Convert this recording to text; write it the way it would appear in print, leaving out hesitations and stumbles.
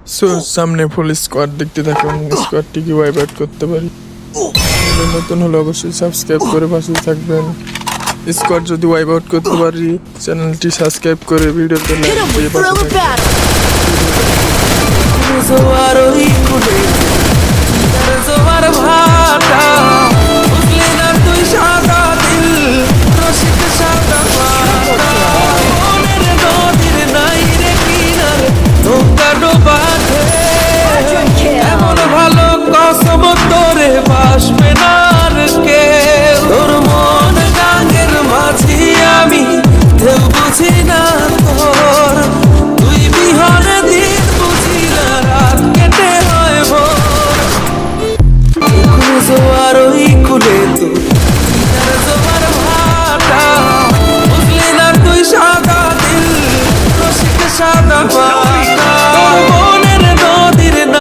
So সামনে ফুল squad দেখতে থাকুন, স্কোয়াডটিকে ওয়াইপ আউট করতে পারি। নতুন হলে অবশ্যই সাবস্ক্রাইব করে পাশে থাকবেন। স্কোয়াড যদি ওয়াইপ আউট করতে পারি, চ্যানেলটি সাবস্ক্রাইব করে ভিডিওতে লাইক দিয়ে পাশে থাকবেন। এমন ভালো কসম তোরে বাসবে না রে কে, তোর মন গাঙের মাঝি আমি কেউ বুঝি না তোর, তুই বিহনে দিন বুঝি না রাত কেটে হয় ভোর, জোয়ার ওই কুলে তুই জোয়ার ভাটা, বুঝলি না তুই সাদা দিল রসিক সাদা পা।